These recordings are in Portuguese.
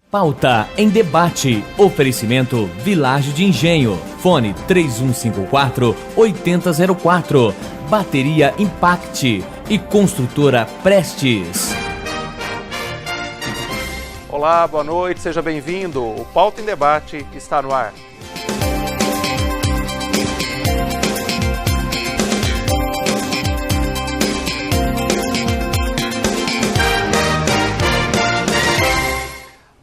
Pauta em debate. Oferecimento Vilagem de Engenho. Fone 3154-8004. Bateria Impact e Construtora Prestes. Olá, boa noite, seja bem-vindo. O Pauta em Debate está no ar.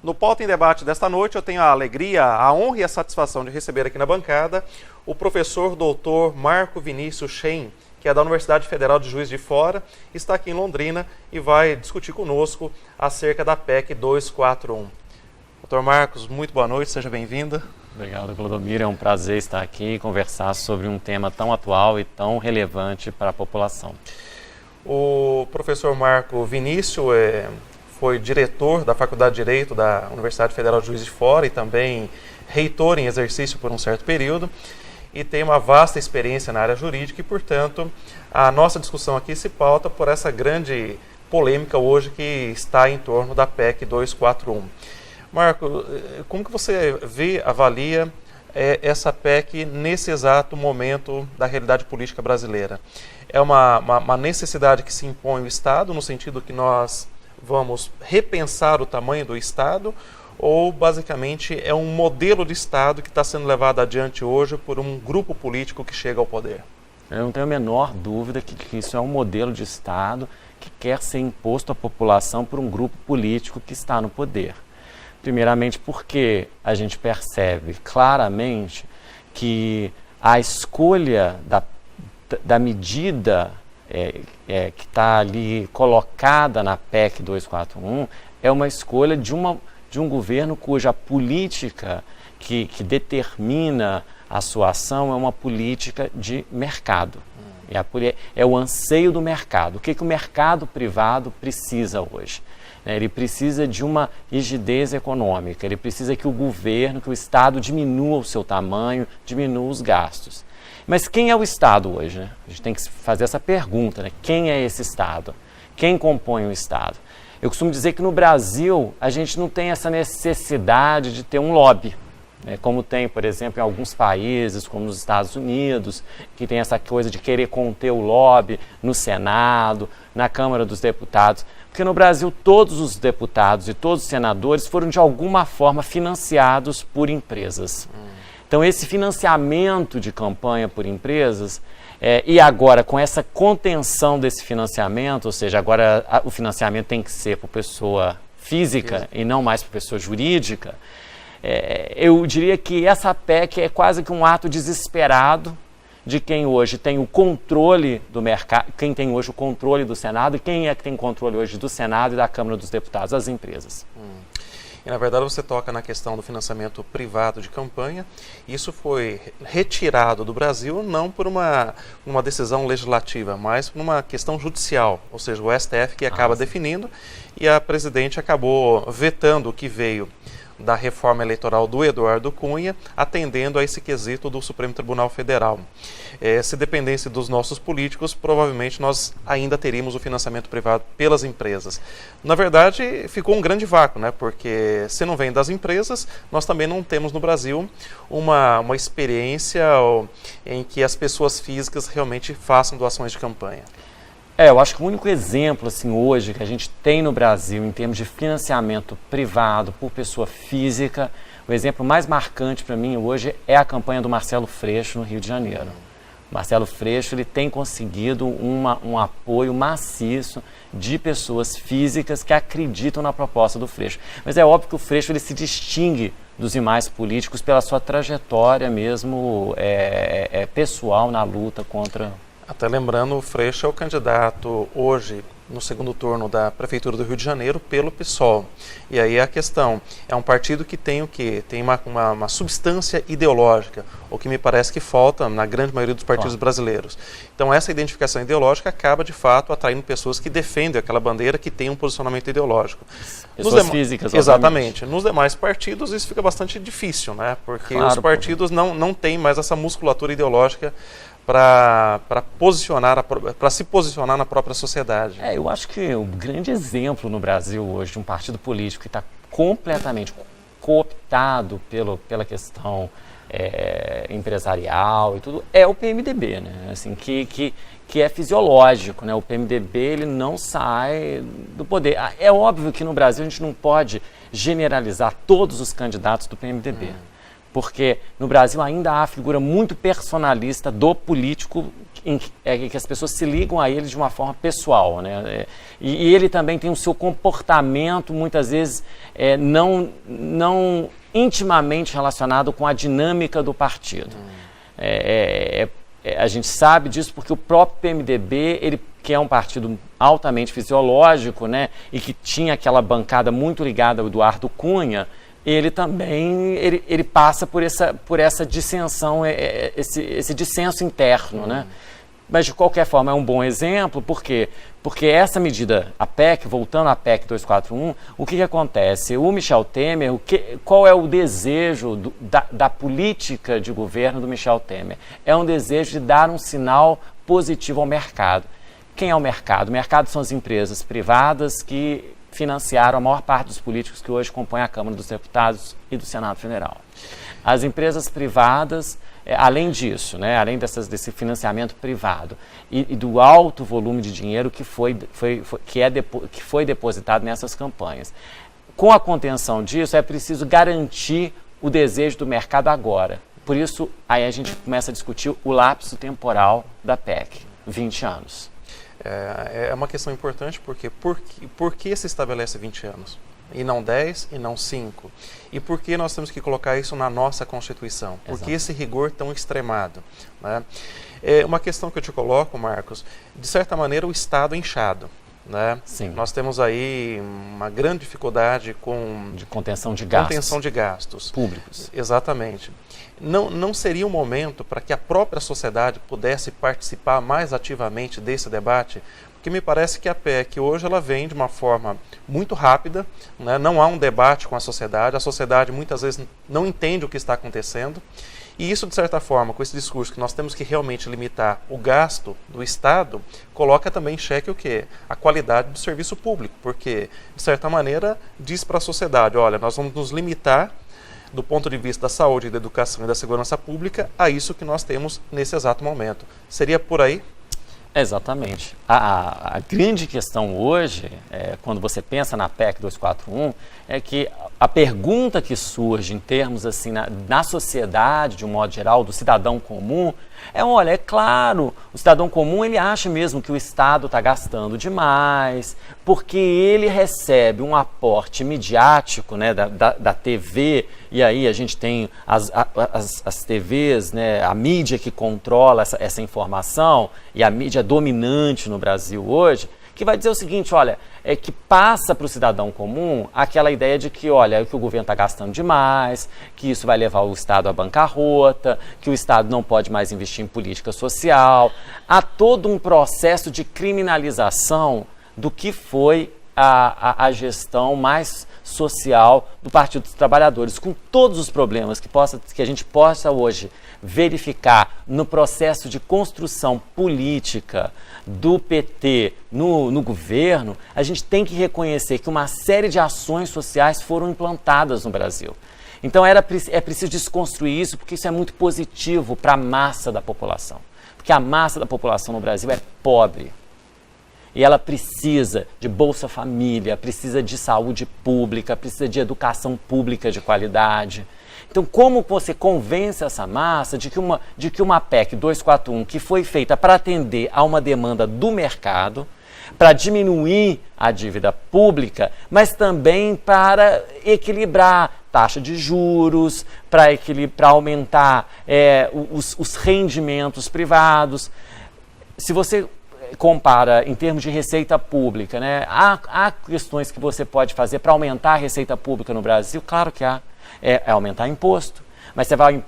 No Pauta em Debate desta noite, eu tenho a alegria, a honra e a satisfação de receber aqui na bancada o professor doutor Marco Vinícius Schein, que é da Universidade Federal de Juiz de Fora, está aqui em Londrina e vai discutir conosco acerca da PEC 241. Doutor Marcos, muito boa noite, seja bem-vindo. Obrigado, Clodomiro. É um prazer estar aqui e conversar sobre um tema tão atual e tão relevante para a população. O professor Marco Vinícius foi diretor da Faculdade de Direito da Universidade Federal de Juiz de Fora e também reitor em exercício por um certo período e tem uma vasta experiência na área jurídica e, portanto, a nossa discussão aqui se pauta por essa grande polêmica hoje que está em torno da PEC 241. Marco, como que você avalia essa PEC nesse exato momento da realidade política brasileira? É uma necessidade que se impõe ao Estado, no sentido que nós vamos repensar o tamanho do Estado, ou basicamente é um modelo de Estado que está sendo levado adiante hoje por um grupo político que chega ao poder? Eu não tenho a menor dúvida que isso é um modelo de Estado que quer ser imposto à população por um grupo político que está no poder. Primeiramente porque a gente percebe claramente que a escolha da medida que está ali colocada na PEC 241 é uma escolha de um governo cuja política que determina a sua ação é uma política de mercado. É o anseio do mercado. O que o mercado privado precisa hoje? Ele precisa de uma rigidez econômica, ele precisa que o governo, que o Estado diminua o seu tamanho, diminua os gastos. Mas quem é o Estado hoje? Né? A gente tem que fazer essa pergunta, né? Quem é esse Estado? Quem compõe o Estado? Eu costumo dizer que no Brasil a gente não tem essa necessidade de ter um lobby, né? Como tem, por exemplo, em alguns países, como nos Estados Unidos, que tem essa coisa de querer conter o lobby no Senado, na Câmara dos Deputados. Porque no Brasil todos os deputados e todos os senadores foram de alguma forma financiados por empresas. Então esse financiamento de campanha por empresas, e agora com essa contenção desse financiamento, ou seja, agora o financiamento tem que ser por pessoa física e não mais por pessoa jurídica, eu diria que essa PEC é quase que um ato desesperado de quem hoje tem o controle do mercado, quem tem hoje o controle do Senado e quem é que tem controle hoje do Senado e da Câmara dos Deputados, as empresas. E, na verdade, você toca na questão do financiamento privado de campanha. Isso foi retirado do Brasil não por uma decisão legislativa, mas por uma questão judicial, ou seja, o STF que acaba definindo e a presidente acabou vetando o que veio da reforma eleitoral do Eduardo Cunha, atendendo a esse quesito do Supremo Tribunal Federal. Se dependesse dos nossos políticos, provavelmente nós ainda teríamos o financiamento privado pelas empresas. Na verdade, ficou um grande vácuo, né? Porque se não vem das empresas, nós também não temos no Brasil uma experiência em que as pessoas físicas realmente façam doações de campanha. Eu acho que o único exemplo assim, hoje que a gente tem no Brasil em termos de financiamento privado por pessoa física, o exemplo mais marcante para mim hoje é a campanha do Marcelo Freixo no Rio de Janeiro. O Marcelo Freixo ele tem conseguido um apoio maciço de pessoas físicas que acreditam na proposta do Freixo. Mas é óbvio que o Freixo ele se distingue dos demais políticos pela sua trajetória mesmo pessoal na luta contra... Até lembrando, o Freixo é o candidato hoje no segundo turno da Prefeitura do Rio de Janeiro pelo PSOL. E aí a questão, é um partido que tem o quê? Tem uma substância ideológica, o que me parece que falta na grande maioria dos partidos brasileiros. Então essa identificação ideológica acaba de fato atraindo pessoas que defendem aquela bandeira, que tem um posicionamento ideológico. Pessoas físicas, exatamente. Nos demais partidos isso fica bastante difícil, né? Porque os partidos não têm mais essa musculatura ideológica para se posicionar na própria sociedade. Eu acho que o grande exemplo no Brasil hoje de um partido político que está completamente cooptado pela questão empresarial e tudo, é o PMDB, né? Assim, que é fisiológico, né? O PMDB, ele não sai do poder. É óbvio que no Brasil a gente não pode generalizar todos os candidatos do PMDB, porque no Brasil ainda há a figura muito personalista do político em que as pessoas se ligam a ele de uma forma pessoal, né? E ele também tem o seu comportamento, muitas vezes, não intimamente relacionado com a dinâmica do partido. A gente sabe disso porque o próprio PMDB, que é um partido altamente fisiológico, né, e que tinha aquela bancada muito ligada ao Eduardo Cunha, ele também ele passa por essa dissensão, esse dissenso interno, né? Mas, de qualquer forma, é um bom exemplo, por quê? Porque essa medida, a PEC, voltando à PEC 241, o que acontece? O Michel Temer, qual é o desejo da política de governo do Michel Temer? É um desejo de dar um sinal positivo ao mercado. Quem é o mercado? O mercado são as empresas privadas que financiaram a maior parte dos políticos que hoje compõem a Câmara dos Deputados e do Senado Federal. As empresas privadas, além disso, né, além desse financiamento privado e do alto volume de dinheiro que foi depositado nessas campanhas, com a contenção disso é preciso garantir o desejo do mercado agora. Por isso, aí a gente começa a discutir o lapso temporal da PEC, 20 anos. É uma questão importante porque por que se estabelece 20 anos? E não 10 e não 5. E por que nós temos que colocar isso na nossa Constituição? Por que esse rigor tão extremado? Né? É uma questão que eu te coloco, Marcos, de certa maneira o Estado inchado. Né? Sim. Nós temos aí uma grande dificuldade de contenção de gastos. Contenção de gastos. Públicos. Exatamente. Não seria um momento para que a própria sociedade pudesse participar mais ativamente desse debate? Porque me parece que a PEC hoje ela vem de uma forma muito rápida, né? Não há um debate com a sociedade muitas vezes não entende o que está acontecendo, e isso, de certa forma, com esse discurso que nós temos que realmente limitar o gasto do Estado, coloca também em xeque o quê? A qualidade do serviço público, porque, de certa maneira, diz para a sociedade, olha, nós vamos nos limitar do ponto de vista da saúde, da educação e da segurança pública a isso que nós temos nesse exato momento. Seria por aí? Exatamente. A grande questão hoje, quando você pensa na PEC 241, é que a pergunta que surge em termos assim na sociedade, de um modo geral, do cidadão comum, olha, é claro, o cidadão comum ele acha mesmo que o Estado está gastando demais, porque ele recebe um aporte midiático, né, da TV, e aí a gente tem as TVs, né, a mídia que controla essa informação, e a mídia dominante no Brasil hoje, que vai dizer o seguinte, olha, que passa para o cidadão comum aquela ideia de que, olha, que o governo está gastando demais, que isso vai levar o Estado à bancarrota, que o Estado não pode mais investir em política social. Há todo um processo de criminalização do que foi a gestão mais social do Partido dos Trabalhadores, com todos os problemas que a gente possa hoje verificar no processo de construção política do PT no governo, a gente tem que reconhecer que uma série de ações sociais foram implantadas no Brasil. Então é preciso desconstruir isso, porque isso é muito positivo para a massa da população. Porque a massa da população no Brasil é pobre. E ela precisa de Bolsa Família, precisa de saúde pública, precisa de educação pública de qualidade. Então, como você convence essa massa de que uma PEC 241, que foi feita para atender a uma demanda do mercado, para diminuir a dívida pública, mas também para equilibrar taxa de juros, para aumentar os rendimentos privados. Se você compara em termos de receita pública, né? Há questões que você pode fazer para aumentar a receita pública no Brasil? Claro que há. É aumentar imposto. Mas você vai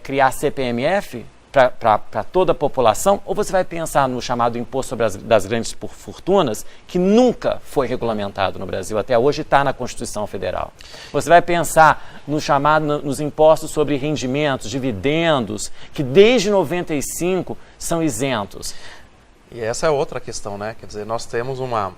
criar CPMF para toda a população? Ou você vai pensar no chamado imposto das grandes fortunas, que nunca foi regulamentado no Brasil, até hoje está na Constituição Federal? Você vai pensar nos impostos sobre rendimentos, dividendos, que desde 95 são isentos? E essa é outra questão, né? Quer dizer, nós temos uma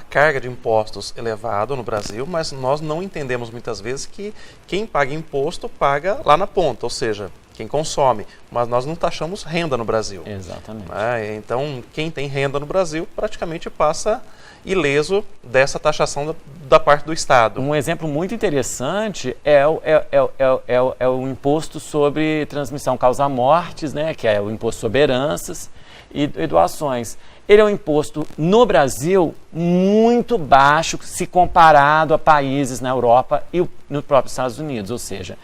carga de impostos elevada no Brasil, mas nós não entendemos muitas vezes que quem paga imposto paga lá na ponta, ou seja, quem consome, mas nós não taxamos renda no Brasil. Exatamente. Então, quem tem renda no Brasil praticamente passa ileso dessa taxação da parte do Estado. Um exemplo muito interessante é o imposto sobre transmissão causa-mortes, né, que é o imposto sobre heranças e doações. Ele é um imposto, no Brasil, muito baixo se comparado a países na Europa e nos próprios Estados Unidos. Ou seja,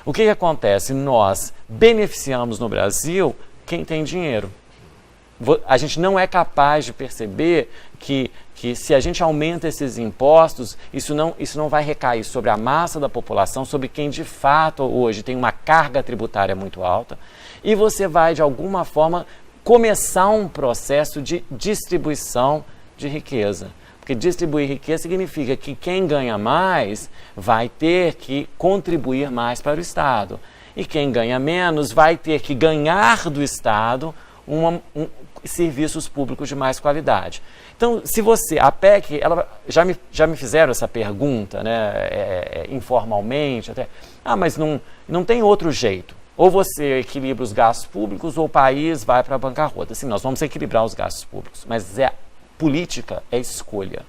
o que acontece? Nós beneficiamos no Brasil quem tem dinheiro. A gente não é capaz de perceber que se a gente aumenta esses impostos, isso não vai recair sobre a massa da população, sobre quem de fato hoje tem uma carga tributária muito alta, e você vai, de alguma forma, começar um processo de distribuição de riqueza. Porque distribuir riqueza significa que quem ganha mais vai ter que contribuir mais para o Estado. E quem ganha menos vai ter que ganhar do Estado serviços públicos de mais qualidade. Então, a PEC, já me fizeram essa pergunta, né, informalmente, até, mas não tem outro jeito. Ou você equilibra os gastos públicos ou o país vai para a bancarrota. Sim, nós vamos equilibrar os gastos públicos, mas política é escolha.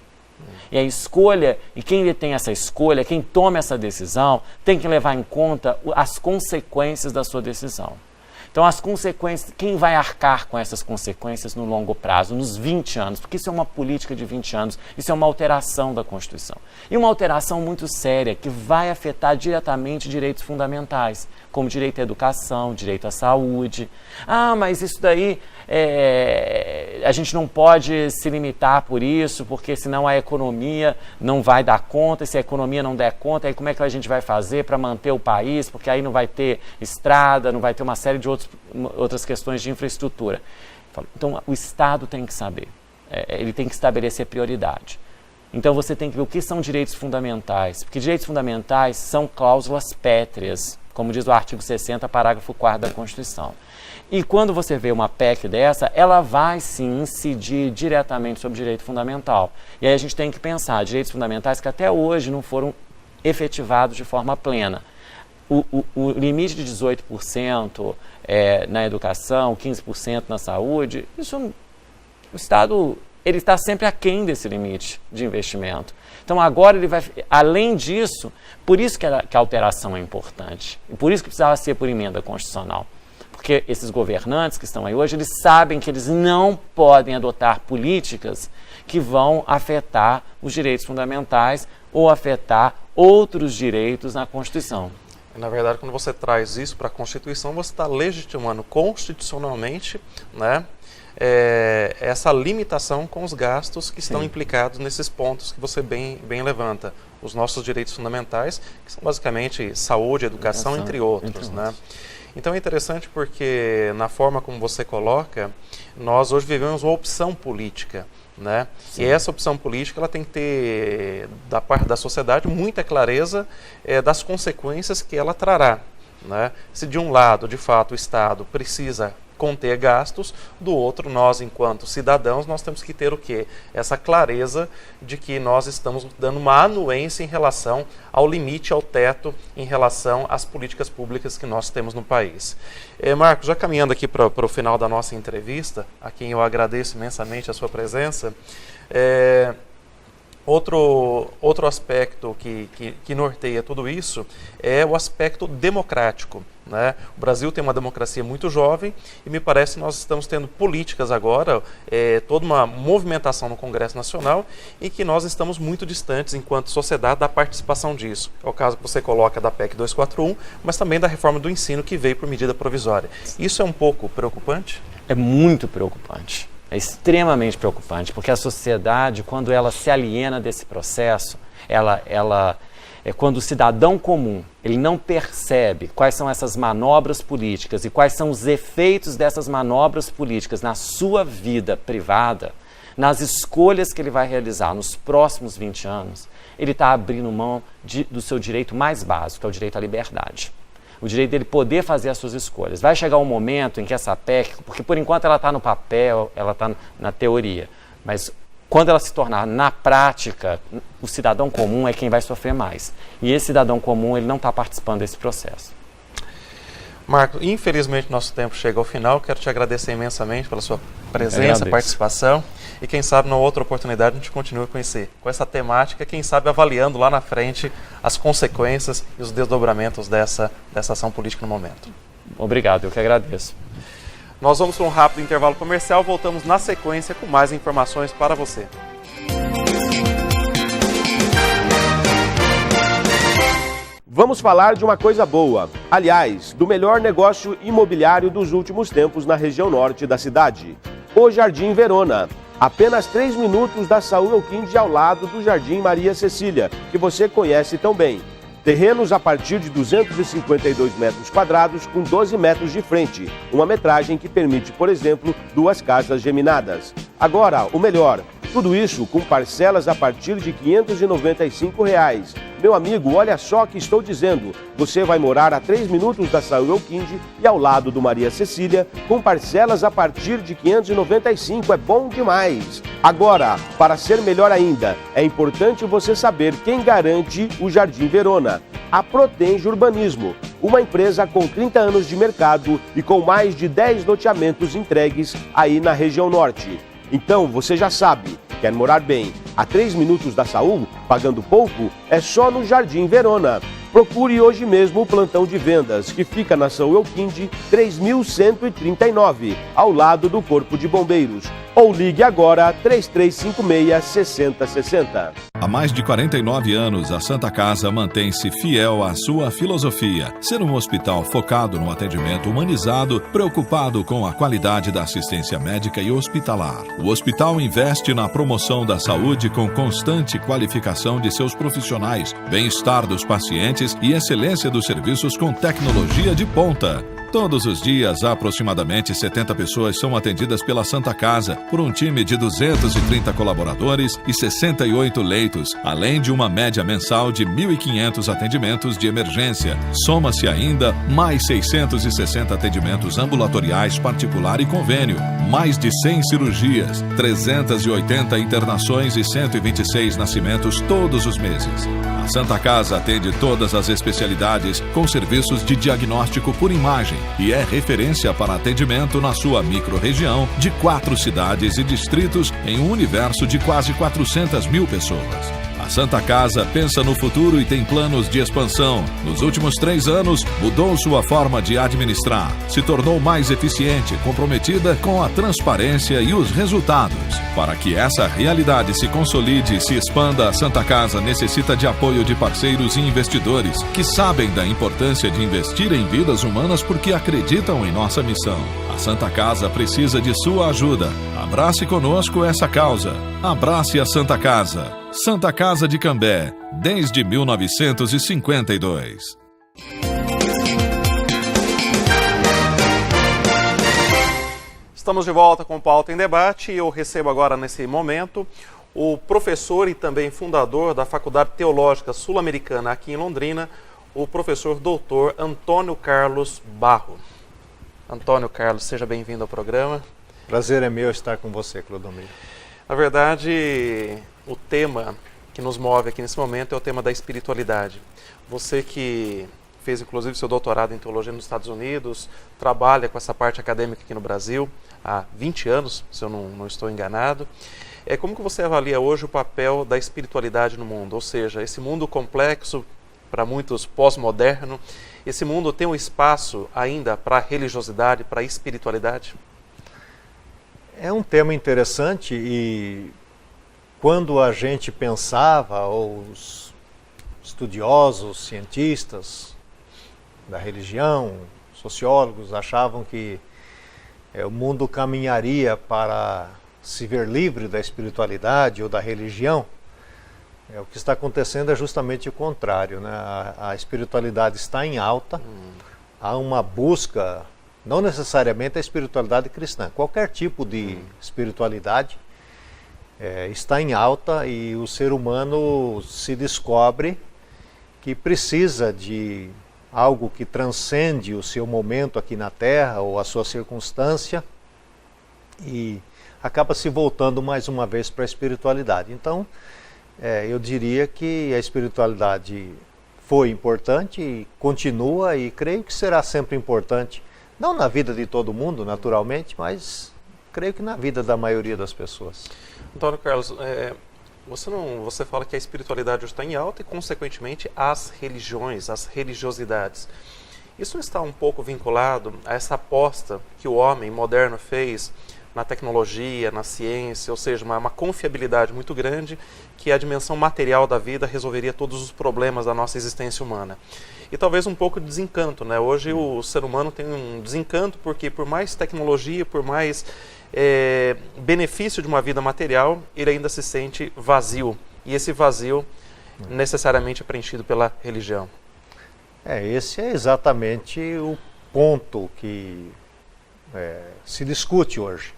E a escolha, e quem tem essa escolha, quem toma essa decisão, tem que levar em conta as consequências da sua decisão. Então, as consequências, quem vai arcar com essas consequências no longo prazo, nos 20 anos? Porque isso é uma política de 20 anos, isso é uma alteração da Constituição. E uma alteração muito séria, que vai afetar diretamente direitos fundamentais, como direito à educação, direito à saúde. Mas isso daí, a gente não pode se limitar por isso, porque senão a economia não vai dar conta, e se a economia não der conta, aí como é que a gente vai fazer para manter o país? Porque aí não vai ter estrada, não vai ter uma série de outras questões de infraestrutura. Então, o Estado tem que saber, ele tem que estabelecer prioridade. Então, você tem que ver o que são direitos fundamentais, porque direitos fundamentais são cláusulas pétreas, como diz o artigo 60, parágrafo 4º da Constituição. E quando você vê uma PEC dessa, ela vai sim incidir diretamente sobre direito fundamental. E aí a gente tem que pensar, direitos fundamentais que até hoje não foram efetivados de forma plena. O limite de 18% na educação, 15% na saúde, o Estado ele está sempre aquém desse limite de investimento. Então agora ele vai, além disso, por isso que a alteração é importante, e por isso que precisava ser por emenda constitucional. Porque esses governantes que estão aí hoje, eles sabem que eles não podem adotar políticas que vão afetar os direitos fundamentais ou afetar outros direitos na Constituição. Na verdade, quando você traz isso para a Constituição, você está legitimando constitucionalmente, né, essa limitação com os gastos que estão implicados nesses pontos que você bem levanta. Os nossos direitos fundamentais, que são basicamente saúde, educação, entre outros. Né? Então é interessante porque, na forma como você coloca, nós hoje vivemos uma opção política. Né? E essa opção política ela tem que ter, da parte da sociedade, muita clareza das consequências que ela trará. Né? Se de um lado, de fato, o Estado precisa conter gastos, do outro, nós, enquanto cidadãos, nós temos que ter o quê? Essa clareza de que nós estamos dando uma anuência em relação ao limite, ao teto, em relação às políticas públicas que nós temos no país. Marcos, já caminhando aqui para o final da nossa entrevista, a quem eu agradeço imensamente a sua presença, outro aspecto que norteia tudo isso é o aspecto democrático. Né? O Brasil tem uma democracia muito jovem e me parece que nós estamos tendo políticas agora, toda uma movimentação no Congresso Nacional e que nós estamos muito distantes, enquanto sociedade, da participação disso. É o caso que você coloca da PEC 241, mas também da reforma do ensino que veio por medida provisória. Isso é um pouco preocupante? É muito preocupante. É extremamente preocupante, porque a sociedade, quando ela se aliena desse processo, quando o cidadão comum ele não percebe quais são essas manobras políticas e quais são os efeitos dessas manobras políticas na sua vida privada, nas escolhas que ele vai realizar nos próximos 20 anos, ele está abrindo mão do seu direito mais básico, que é o direito à liberdade. o direito dele poder fazer as suas escolhas. Vai chegar um momento em que essa PEC, porque por enquanto ela está no papel, ela está na teoria, mas quando ela se tornar na prática, o cidadão comum é quem vai sofrer mais. E esse cidadão comum, ele não está participando desse processo. Marco, infelizmente nosso tempo chega ao final. Quero te agradecer imensamente pela sua presença, participação. E quem sabe, numa outra oportunidade, a gente continue a conhecer com essa temática, quem sabe avaliando lá na frente as consequências e os desdobramentos dessa ação política no momento. Obrigado, eu que agradeço. Nós vamos para um rápido intervalo comercial, voltamos na sequência com mais informações para você. Vamos falar de uma coisa boa, aliás, do melhor negócio imobiliário dos últimos tempos na região norte da cidade, o Jardim Verona. Apenas 3 minutos da Saúl Elquinde ao lado do Jardim Maria Cecília, que você conhece tão bem. Terrenos a partir de 252 metros quadrados com 12 metros de frente, uma metragem que permite, por exemplo, 2 casas geminadas. Agora, o melhor, tudo isso com parcelas a partir de R$ 595. Meu amigo, olha só o que estou dizendo. Você vai morar a 3 minutos da Saúl Elquinde e ao lado do Maria Cecília, com parcelas a partir de R$ 595. É bom demais. Agora, para ser melhor ainda, é importante você saber quem garante o Jardim Verona. A Protenge Urbanismo, uma empresa com 30 anos de mercado e com mais de 10 loteamentos entregues aí na região norte. Então, você já sabe, quer morar bem a 3 minutos da Saúl, pagando pouco? É só no Jardim Verona. Procure hoje mesmo o plantão de vendas, que fica na Saúl Elquinde 3139, ao lado do Corpo de Bombeiros. Ou ligue agora 3356-6060. Há mais de 49 anos, a Santa Casa mantém-se fiel à sua filosofia, ser um hospital focado no atendimento humanizado, preocupado com a qualidade da assistência médica e hospitalar. O hospital investe na promoção da saúde com constante qualificação de seus profissionais, bem-estar dos pacientes e excelência dos serviços com tecnologia de ponta. Todos os dias, aproximadamente 70 pessoas são atendidas pela Santa Casa, por um time de 230 colaboradores e 68 leitos, além de uma média mensal de 1.500 atendimentos de emergência. Soma-se ainda mais 660 atendimentos ambulatoriais particular e convênio, mais de 100 cirurgias, 380 internações e 126 nascimentos todos os meses. A Santa Casa atende todas as especialidades com serviços de diagnóstico por imagem e é referência para atendimento na sua microrregião de 4 cidades e distritos em um universo de quase 400 mil pessoas. A Santa Casa pensa no futuro e tem planos de expansão. Nos últimos 3 anos, mudou sua forma de administrar, se tornou mais eficiente, comprometida com a transparência e os resultados. Para que essa realidade se consolide e se expanda, a Santa Casa necessita de apoio de parceiros e investidores que sabem da importância de investir em vidas humanas porque acreditam em nossa missão. A Santa Casa precisa de sua ajuda. Abrace conosco essa causa. Abrace a Santa Casa. Santa Casa de Cambé, desde 1952. Estamos de volta com o Pauta em Debate e eu recebo agora, nesse momento, o professor e também fundador da Faculdade Teológica Sul-Americana aqui em Londrina, o professor doutor Antônio Carlos Barro. Antônio Carlos, seja bem-vindo ao programa. Prazer é meu estar com você, Clodomiro. Na verdade, o tema que nos move aqui nesse momento é o tema da espiritualidade. Você que fez inclusive seu doutorado em teologia nos Estados Unidos, trabalha com essa parte acadêmica aqui no Brasil há 20 anos, se eu não estou enganado. Como que você avalia hoje o papel da espiritualidade no mundo? Ou seja, esse mundo complexo, para muitos pós-moderno, esse mundo tem um espaço ainda para a religiosidade, para a espiritualidade? É um tema interessante e quando a gente pensava, ou os estudiosos, cientistas da religião, sociólogos, achavam que o mundo caminharia para se ver livre da espiritualidade ou da religião, o que está acontecendo é justamente o contrário, né? A espiritualidade está em alta, há uma busca, não necessariamente a espiritualidade cristã, qualquer tipo de espiritualidade está em alta e o ser humano se descobre que precisa de algo que transcende o seu momento aqui na Terra ou a sua circunstância e acaba se voltando mais uma vez para a espiritualidade. Então, eu diria que a espiritualidade foi importante e continua, e creio que será sempre importante, não na vida de todo mundo, naturalmente, mas creio que na vida da maioria das pessoas. Antônio Carlos, você fala que a espiritualidade hoje está em alta e, consequentemente, as religiões, as religiosidades. Isso está um pouco vinculado a essa aposta que o homem moderno fez na tecnologia, na ciência, ou seja, uma confiabilidade muito grande que a dimensão material da vida resolveria todos os problemas da nossa existência humana. E talvez um pouco de desencanto, né? Hoje o ser humano tem um desencanto porque por mais tecnologia, por mais benefício de uma vida material, ele ainda se sente vazio. E esse vazio necessariamente é preenchido pela religião. Esse é exatamente o ponto que se discute hoje.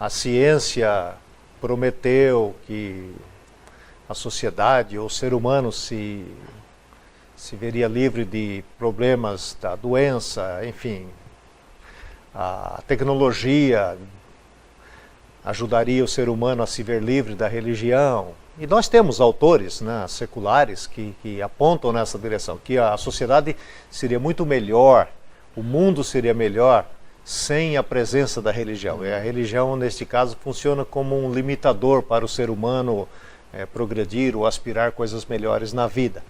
A ciência prometeu que a sociedade ou o ser humano se veria livre de problemas da doença, enfim. A tecnologia ajudaria o ser humano a se ver livre da religião. E nós temos autores, né, seculares que apontam nessa direção, que a sociedade seria muito melhor, o mundo seria melhor sem a presença da religião. E a religião, neste caso, funciona como um limitador para o ser humano progredir ou aspirar coisas melhores na vida.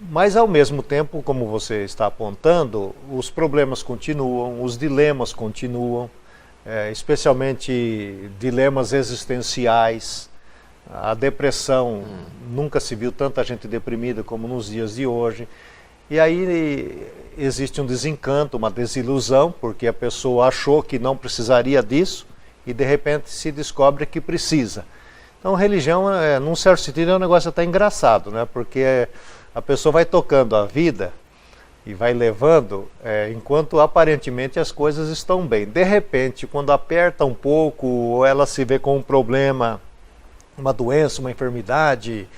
Mas, ao mesmo tempo, como você está apontando, os problemas continuam, os dilemas continuam, especialmente dilemas existenciais. A depressão, nunca se viu tanta gente deprimida como nos dias de hoje. E aí existe um desencanto, uma desilusão, porque a pessoa achou que não precisaria disso e de repente se descobre que precisa. Então religião, num certo sentido, é um negócio até engraçado, né? Porque a pessoa vai tocando a vida e vai levando, enquanto aparentemente as coisas estão bem. De repente, quando aperta um pouco, ou ela se vê com um problema, uma doença, uma enfermidade,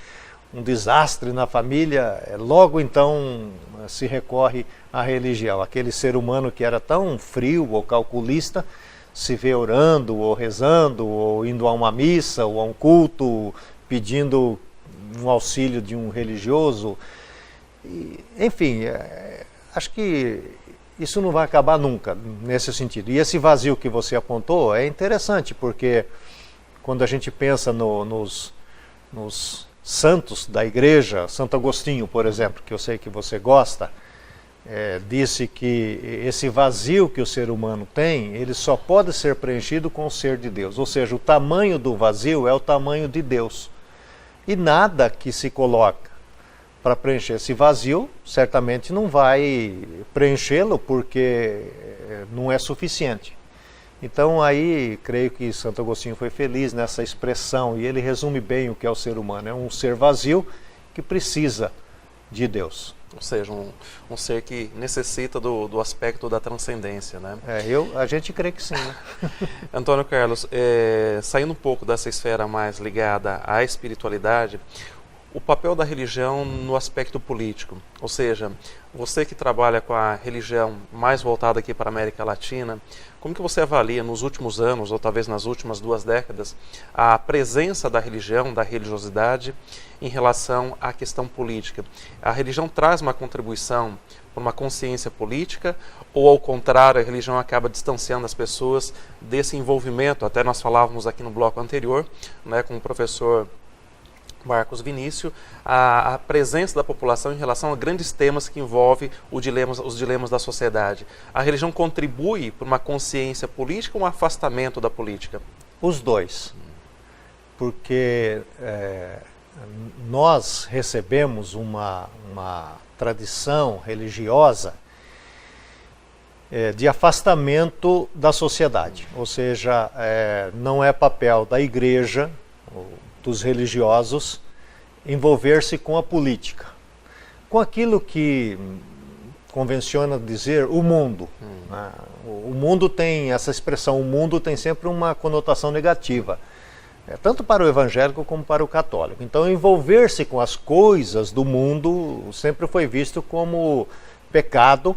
um desastre na família, logo então se recorre à religião. Aquele ser humano que era tão frio ou calculista se vê orando ou rezando ou indo a uma missa ou a um culto pedindo um auxílio de um religioso. Enfim, acho que isso não vai acabar nunca nesse sentido. E esse vazio que você apontou é interessante, porque quando a gente pensa nos santos da igreja, Santo Agostinho, por exemplo, que eu sei que você gosta, disse que esse vazio que o ser humano tem, ele só pode ser preenchido com o ser de Deus. Ou seja, o tamanho do vazio é o tamanho de Deus. E nada que se coloca para preencher esse vazio, certamente não vai preenchê-lo, porque não é suficiente. Então aí, creio que Santo Agostinho foi feliz nessa expressão, e ele resume bem o que é o ser humano. É um ser vazio que precisa de Deus. Ou seja, um ser que necessita do aspecto da transcendência, né? A gente crê que sim, né? Antônio Carlos, saindo um pouco dessa esfera mais ligada à espiritualidade, o papel da religião no aspecto político, ou seja, você que trabalha com a religião mais voltada aqui para a América Latina, como que você avalia nos últimos anos, ou talvez nas últimas 2 décadas, a presença da religião, da religiosidade, em relação à questão política? A religião traz uma contribuição para uma consciência política, ou ao contrário, a religião acaba distanciando as pessoas desse envolvimento? Até nós falávamos aqui no bloco anterior, né, com o professor Marcos Vinícius, a presença da população em relação a grandes temas que envolvem os dilemas da sociedade. A religião contribui para uma consciência política ou um afastamento da política? Os dois. Porque nós recebemos uma tradição religiosa de afastamento da sociedade. Ou seja, não é papel da igreja, dos religiosos, envolver-se com a política, com aquilo que convenciona dizer o mundo. Né? O mundo tem, essa expressão o mundo tem sempre uma conotação negativa, tanto para o evangélico como para o católico. Então envolver-se com as coisas do mundo sempre foi visto como pecado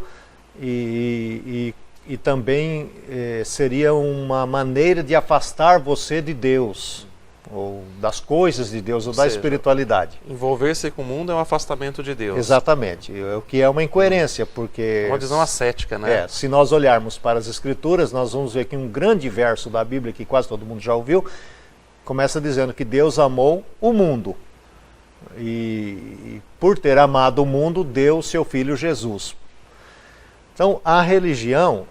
e também seria uma maneira de afastar você de Deus, ou das coisas de Deus, ou da espiritualidade. Envolver-se com o mundo é um afastamento de Deus. Exatamente, o que é uma incoerência, porque... Uma visão ascética, né? Se nós olharmos para as Escrituras, nós vamos ver que um grande verso da Bíblia, que quase todo mundo já ouviu, começa dizendo que Deus amou o mundo. E por ter amado o mundo, deu o seu Filho Jesus. Então, a religião,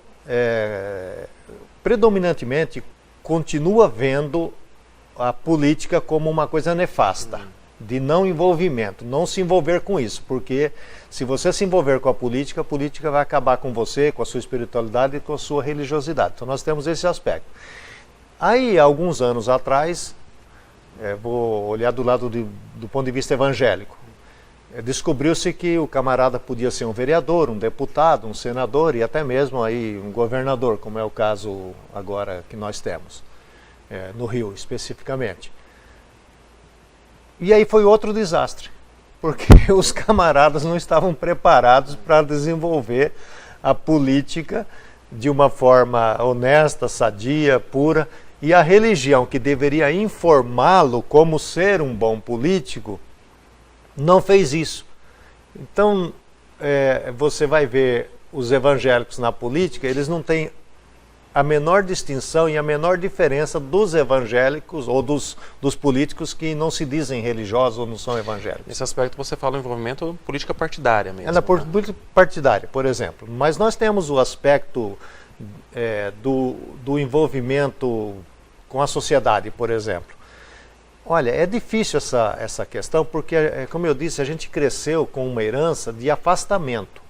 predominantemente, continua vendo a política como uma coisa nefasta, de não envolvimento, não se envolver com isso, porque se você se envolver com a política vai acabar com você, com a sua espiritualidade e com a sua religiosidade. Então nós temos esse aspecto. Aí, alguns anos atrás, vou olhar do lado do ponto de vista evangélico, descobriu-se que o camarada podia ser um vereador, um deputado, um senador e até mesmo aí um governador, como é o caso agora que nós temos. No Rio, especificamente. E aí foi outro desastre, porque os camaradas não estavam preparados para desenvolver a política de uma forma honesta, sadia, pura, e a religião, que deveria informá-lo como ser um bom político, não fez isso. Então, você vai ver os evangélicos na política, eles não têm a menor distinção e a menor diferença dos evangélicos ou dos políticos que não se dizem religiosos ou não são evangélicos. Nesse aspecto você fala em envolvimento política partidária mesmo. Na política partidária, por exemplo. Mas nós temos o aspecto do envolvimento com a sociedade, por exemplo. Olha, é difícil essa questão porque, como eu disse, a gente cresceu com uma herança de afastamento.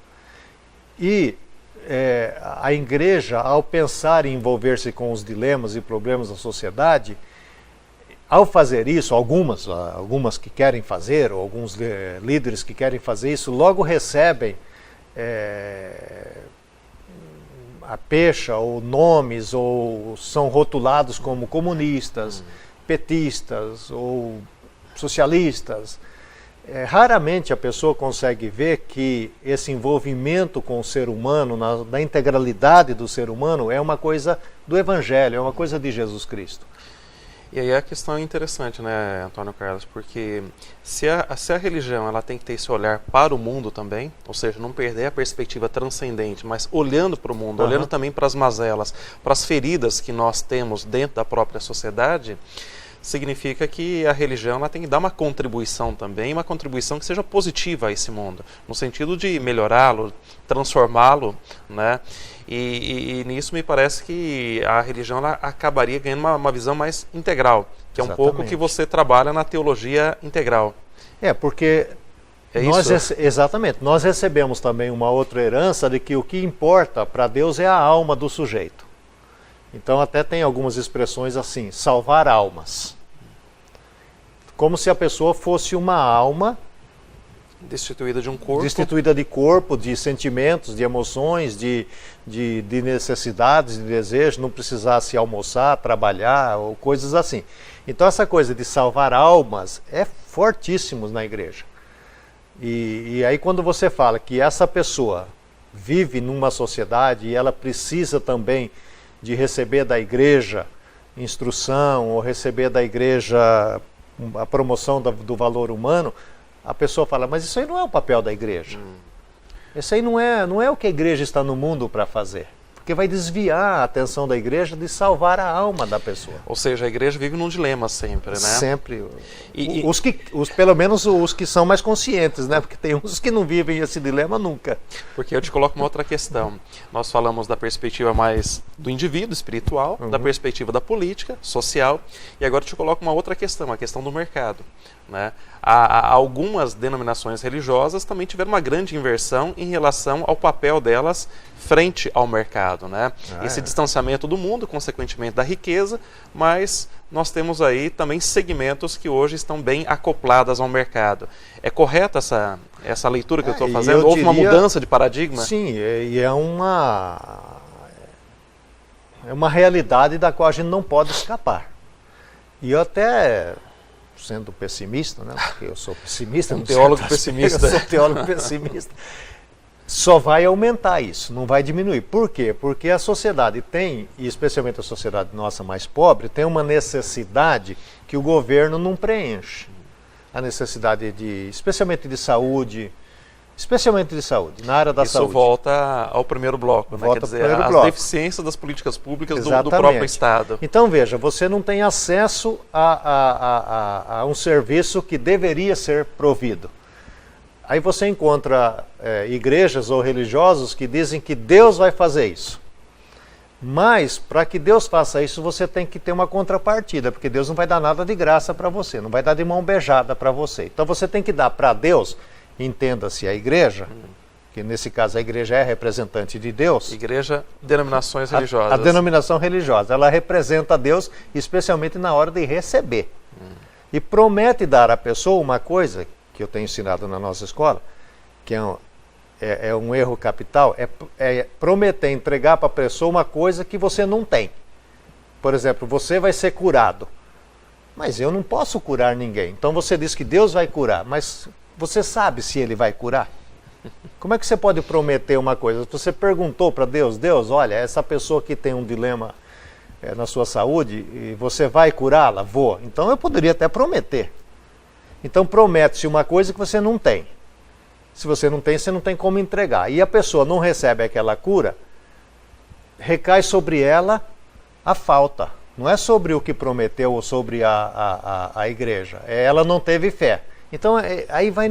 E a igreja, ao pensar em envolver-se com os dilemas e problemas da sociedade, ao fazer isso, algumas que querem fazer, ou alguns líderes que querem fazer isso, logo recebem a pecha, ou nomes, ou são rotulados como comunistas, petistas, ou socialistas. Raramente a pessoa consegue ver que esse envolvimento com o ser humano, na integralidade do ser humano, é uma coisa do Evangelho, é uma coisa de Jesus Cristo. E aí a questão é interessante, né, Antônio Carlos, porque se a religião ela tem que ter esse olhar para o mundo também, ou seja, não perder a perspectiva transcendente, mas olhando para o mundo, olhando também para as mazelas, para as feridas que nós temos dentro da própria sociedade, significa que a religião ela tem que dar uma contribuição também, uma contribuição que seja positiva a esse mundo, no sentido de melhorá-lo, transformá-lo, né? E nisso me parece que a religião ela acabaria ganhando uma visão mais integral, que é um pouco que você trabalha na teologia integral. Porque exatamente, nós recebemos também uma outra herança de que o que importa para Deus é a alma do sujeito. Então até tem algumas expressões assim, salvar almas. Como se a pessoa fosse uma alma destituída de um corpo. Destituída de corpo, de sentimentos, de emoções, de necessidades, de desejos, não precisasse almoçar, trabalhar ou coisas assim. Então essa coisa de salvar almas é fortíssimo na igreja. E aí quando você fala que essa pessoa vive numa sociedade e ela precisa também de receber da igreja instrução ou receber da igreja a promoção do valor humano, a pessoa fala, mas isso aí não é o papel da igreja. Isso aí não é o que a igreja está no mundo para fazer. Porque vai desviar a atenção da igreja de salvar a alma da pessoa. Ou seja, a igreja vive num dilema sempre, né? Sempre. Pelo menos os que são mais conscientes, né? Porque tem uns que não vivem esse dilema nunca. Porque eu te coloco uma outra questão. Nós falamos da perspectiva mais do indivíduo espiritual, da perspectiva da política, social, e agora eu te coloco uma outra questão, a questão do mercado. Né? Algumas denominações religiosas também tiveram uma grande inversão em relação ao papel delas frente ao mercado. Né? Esse distanciamento do mundo, consequentemente da riqueza, mas nós temos aí também segmentos que hoje estão bem acopladas ao mercado. É correta essa leitura que eu estou fazendo? Houve uma mudança de paradigma? Sim, e é uma realidade da qual a gente não pode escapar. E eu até, sendo pessimista, né? Porque eu sou pessimista. Teólogo pessimista. Eu sou teólogo pessimista. só vai aumentar isso, não vai diminuir. Por quê? Porque a sociedade tem, e especialmente a sociedade nossa mais pobre, tem uma necessidade que o governo não preenche. A necessidade especialmente de saúde, na área da saúde. Isso volta ao primeiro bloco, né? Quer dizer, as deficiências das políticas públicas do próprio Estado. Então veja, você não tem acesso a um serviço que deveria ser provido. Aí você encontra igrejas ou religiosos que dizem que Deus vai fazer isso. Mas, para que Deus faça isso, você tem que ter uma contrapartida, porque Deus não vai dar nada de graça para você, não vai dar de mão beijada para você. Então você tem que dar para Deus, entenda-se a igreja, que nesse caso a igreja é representante de Deus. Igreja, denominações religiosas. A denominação religiosa, ela representa Deus, especialmente na hora de receber. E promete dar à pessoa uma coisa que eu tenho ensinado na nossa escola, que é um erro capital, é prometer entregar para a pessoa uma coisa que você não tem. Por exemplo, você vai ser curado, mas eu não posso curar ninguém. Então você diz que Deus vai curar, mas você sabe se Ele vai curar? Como é que você pode prometer uma coisa? Você perguntou para Deus, olha, essa pessoa que tem um dilema na sua saúde, e você vai curá-la? Vou. Então eu poderia até prometer. Então promete-se uma coisa que você não tem. Se você não tem como entregar. E a pessoa não recebe aquela cura, recai sobre ela a falta. Não é sobre o que prometeu ou sobre a igreja. Ela não teve fé. Então aí vai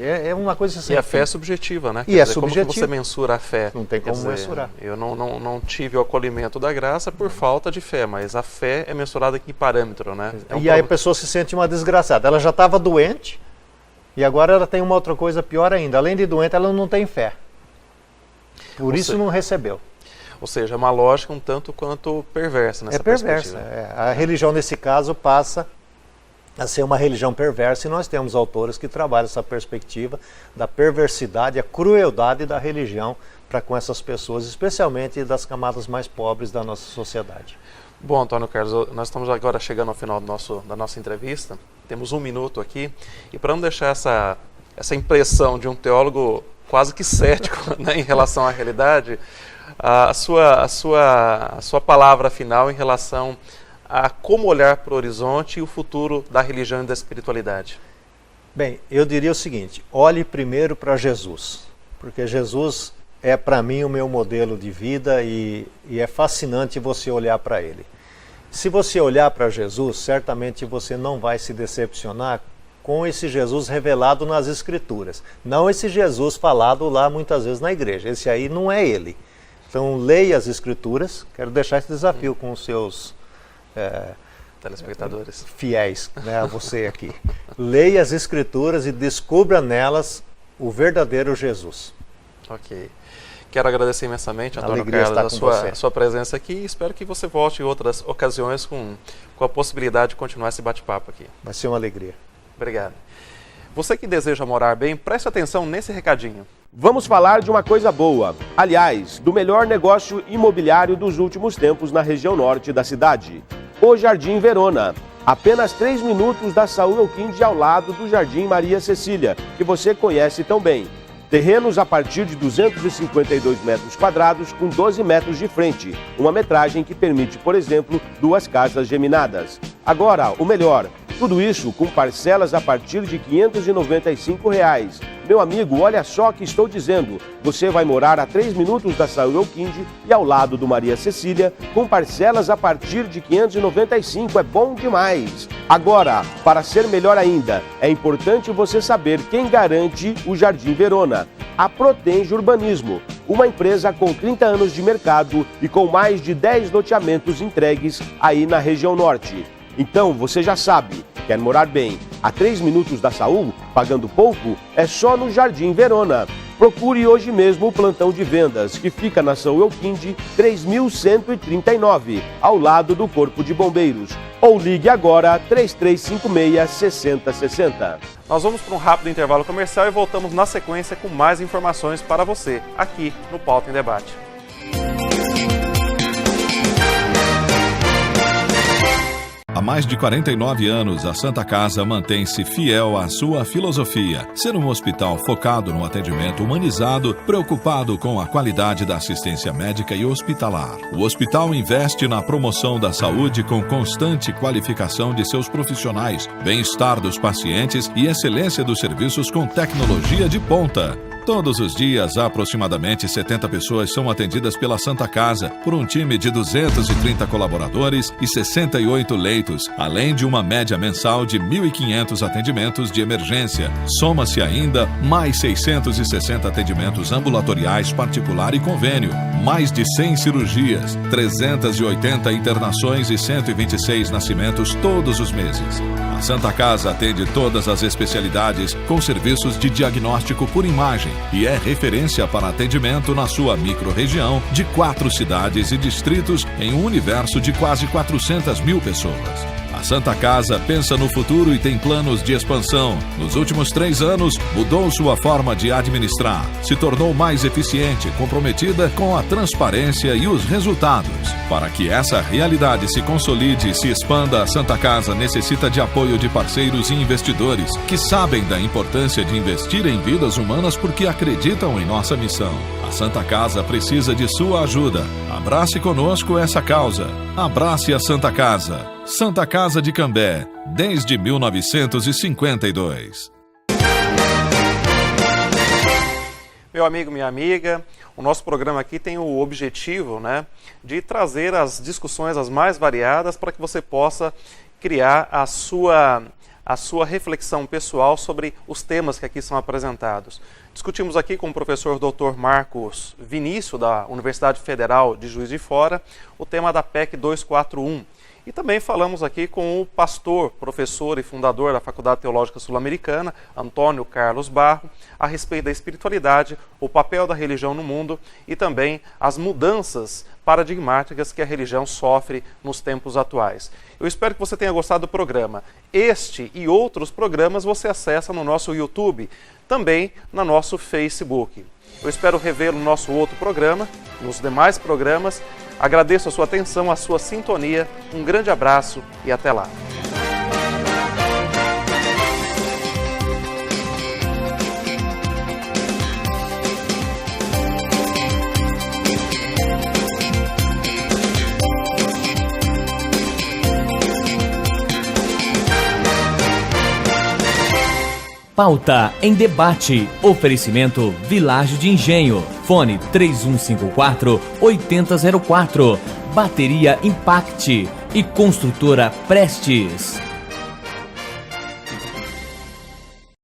é uma coisa assim. E a fé é subjetiva, né? E é subjetiva. Como você mensura a fé? Não tem como mensurar. Eu não tive o acolhimento da graça por falta de fé, mas a fé é mensurada em que parâmetro, né? E aí a pessoa se sente uma desgraçada. Ela já estava doente e agora ela tem uma outra coisa pior ainda. Além de doente, ela não tem fé. Por isso não recebeu. Ou seja, é uma lógica um tanto quanto perversa nessa perspectiva. É perversa. A religião, nesse caso, passa a ser uma religião perversa, e nós temos autores que trabalham essa perspectiva da perversidade, a crueldade da religião para com essas pessoas, especialmente das camadas mais pobres da nossa sociedade. Bom, Antônio Carlos, nós estamos agora chegando ao final da nossa entrevista, temos 1 minuto aqui, e para não deixar essa impressão de um teólogo quase que cético, né, em relação à realidade, a sua palavra final em relação a como olhar para o horizonte e o futuro da religião e da espiritualidade. Bem, eu diria o seguinte, olhe primeiro para Jesus, porque Jesus é para mim o meu modelo de vida e é fascinante você olhar para Ele. Se você olhar para Jesus, certamente você não vai se decepcionar com esse Jesus revelado nas Escrituras. Não esse Jesus falado lá muitas vezes na igreja, esse aí não é Ele. Então leia as Escrituras, quero deixar esse desafio com os seus telespectadores fiéis, né, a você aqui. Leia as Escrituras e descubra nelas o verdadeiro Jesus. Ok. Quero agradecer imensamente, Antônio Carlos, a sua presença aqui e espero que você volte em outras ocasiões com a possibilidade de continuar esse bate-papo aqui. Vai ser uma alegria. Obrigado. Você que deseja morar bem, preste atenção nesse recadinho. Vamos falar de uma coisa boa. Aliás, do melhor negócio imobiliário dos últimos tempos na região norte da cidade. O Jardim Verona. Apenas 3 minutos da Saúl Elquinde ao lado do Jardim Maria Cecília, que você conhece tão bem. Terrenos a partir de 252 metros quadrados com 12 metros de frente. Uma metragem que permite, por exemplo, 2 casas geminadas. Agora, o melhor, tudo isso com parcelas a partir de R$ 595. Meu amigo, olha só o que estou dizendo. Você vai morar a 3 minutos da Saúl Elquinde e ao lado do Maria Cecília, com parcelas a partir de R$ 595. É bom demais. Agora, para ser melhor ainda, é importante você saber quem garante o Jardim Verona. A Protenge Urbanismo, uma empresa com 30 anos de mercado e com mais de 10 loteamentos entregues aí na região norte. Então, você já sabe, quer morar bem a 3 minutos da Saúl, pagando pouco? É só no Jardim Verona. Procure hoje mesmo o plantão de vendas, que fica na Saúl Elquinde 3139, ao lado do Corpo de Bombeiros. Ou ligue agora 3356-6060. Nós vamos para um rápido intervalo comercial e voltamos na sequência com mais informações para você, aqui no Pauta em Debate. A mais de 49 anos, a Santa Casa mantém-se fiel à sua filosofia, ser um hospital focado no atendimento humanizado, preocupado com a qualidade da assistência médica e hospitalar. O hospital investe na promoção da saúde com constante qualificação de seus profissionais, bem-estar dos pacientes e excelência dos serviços com tecnologia de ponta. Todos os dias, aproximadamente 70 pessoas são atendidas pela Santa Casa, por um time de 230 colaboradores e 68 leitos, além de uma média mensal de 1.500 atendimentos de emergência. Soma-se ainda mais 660 atendimentos ambulatoriais particular e convênio, mais de 100 cirurgias, 380 internações e 126 nascimentos todos os meses. A Santa Casa atende todas as especialidades com serviços de diagnóstico por imagem e é referência para atendimento na sua microrregião de 4 cidades e distritos em um universo de quase 400 mil pessoas. A Santa Casa pensa no futuro e tem planos de expansão. Nos últimos 3 anos, mudou sua forma de administrar, se tornou mais eficiente, comprometida com a transparência e os resultados. Para que essa realidade se consolide e se expanda, a Santa Casa necessita de apoio de parceiros e investidores que sabem da importância de investir em vidas humanas porque acreditam em nossa missão. A Santa Casa precisa de sua ajuda. Abrace conosco essa causa. Abrace a Santa Casa. Santa Casa de Cambé, desde 1952. Meu amigo, minha amiga, o nosso programa aqui tem o objetivo, de trazer as discussões as mais variadas para que você possa criar a sua reflexão pessoal sobre os temas que aqui são apresentados. Discutimos aqui com o professor Dr. Marcos Vinícius, da Universidade Federal de Juiz de Fora, o tema da PEC 241. E também falamos aqui com o pastor, professor e fundador da Faculdade Teológica Sul-Americana, Antônio Carlos Barro, a respeito da espiritualidade, o papel da religião no mundo e também as mudanças paradigmáticas que a religião sofre nos tempos atuais. Eu espero que você tenha gostado do programa. Este e outros programas você acessa no nosso YouTube, também no nosso Facebook. Eu espero revê-lo no nosso outro programa, nos demais programas. Agradeço a sua atenção, a sua sintonia. Um grande abraço e até lá. Pauta em debate. Oferecimento Vilagem de Engenho. Fone 3154-8004. Bateria Impact e Construtora Prestes.